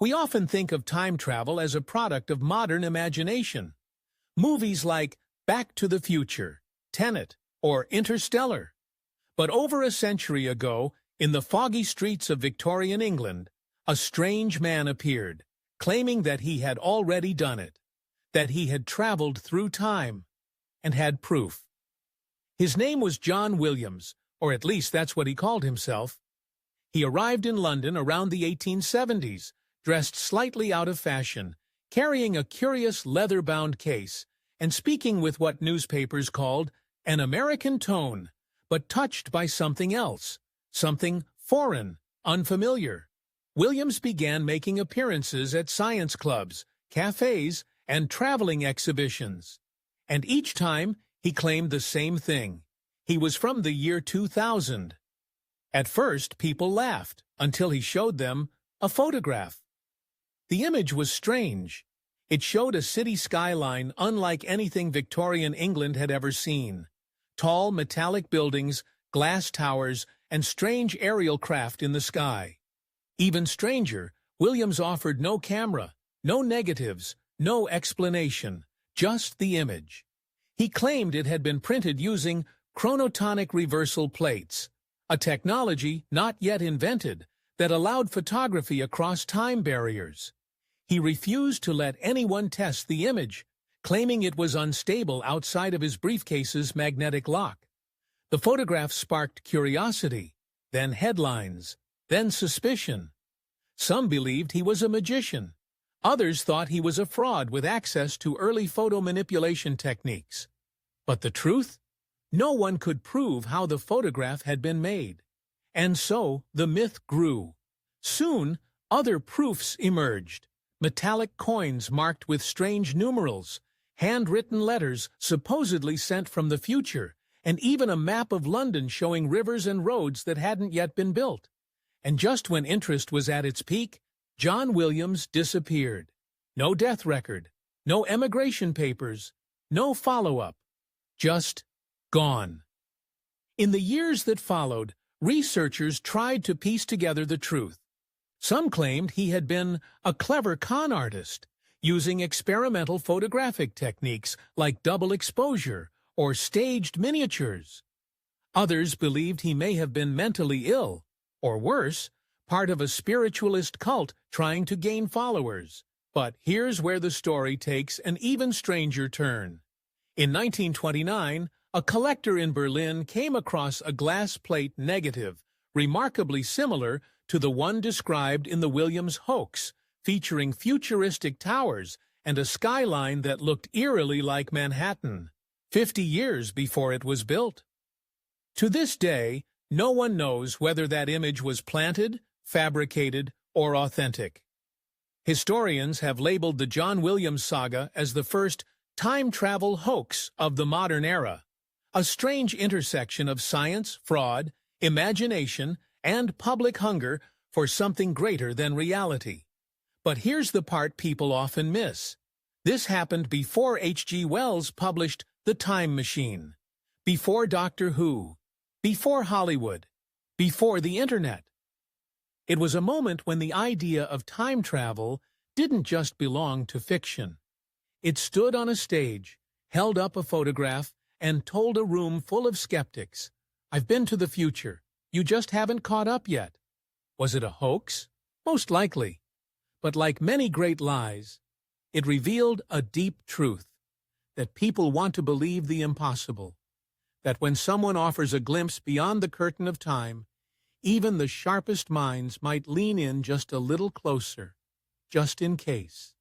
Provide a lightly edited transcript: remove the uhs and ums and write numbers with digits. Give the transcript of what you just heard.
We often think of time travel as a product of modern imagination. Movies like Back to the Future, Tenet, or Interstellar. But over a century ago, in the foggy streets of Victorian England, a strange man appeared, claiming that he had already done it, that he had traveled through time, and had proof. His name was John Williams, or at least that's what he called himself. He arrived in London around the 1870s, dressed slightly out of fashion, carrying a curious leather-bound case, and speaking with what newspapers called an American tone, but touched by something else, something foreign, unfamiliar. Williams began making appearances at science clubs, cafes, and traveling exhibitions. And each time, he claimed the same thing. He was from the year 2000. At first, people laughed, until he showed them a photograph. The image was strange. It showed a city skyline unlike anything Victorian England had ever seen. Tall, metallic buildings, glass towers, and strange aerial craft in the sky. Even stranger, Williams offered no camera, no negatives, no explanation, just the image. He claimed it had been printed using chronotonic reversal plates, a technology not yet invented that allowed photography across time barriers. He refused to let anyone test the image, claiming it was unstable outside of his briefcase's magnetic lock. The photograph sparked curiosity, then headlines, then suspicion. Some believed he was a magician. Others thought he was a fraud with access to early photo manipulation techniques. But the truth? No one could prove how the photograph had been made. And so the myth grew. Soon, other proofs emerged. Metallic coins marked with strange numerals, handwritten letters supposedly sent from the future, and even a map of London showing rivers and roads that hadn't yet been built. And just when interest was at its peak, John Williams disappeared. No death record, no emigration papers, no follow-up. Just gone. In the years that followed, researchers tried to piece together the truth. Some claimed he had been a clever con artist, using experimental photographic techniques like double exposure or staged miniatures. Others believed he may have been mentally ill, or worse, part of a spiritualist cult trying to gain followers. But here's where the story takes an even stranger turn. In 1929, a collector in Berlin came across a glass plate negative, remarkably similar to the one described in the Williams Hoax, featuring futuristic towers and a skyline that looked eerily like Manhattan, 50 years before it was built. To this day, no one knows whether that image was planted, fabricated, or authentic. Historians have labeled the John Williams saga as the first time travel hoax of the modern era, a strange intersection of science, fraud, imagination, and public hunger for something greater than reality. But here's the part people often miss. This happened before H.G. Wells published The Time Machine, before Doctor Who, before Hollywood, before the Internet. It was a moment when the idea of time travel didn't just belong to fiction. It stood on a stage, held up a photograph, and told a room full of skeptics, "I've been to the future. You just haven't caught up yet." Was it a hoax? Most likely. But like many great lies, it revealed a deep truth, that people want to believe the impossible, that when someone offers a glimpse beyond the curtain of time, even the sharpest minds might lean in just a little closer, just in case.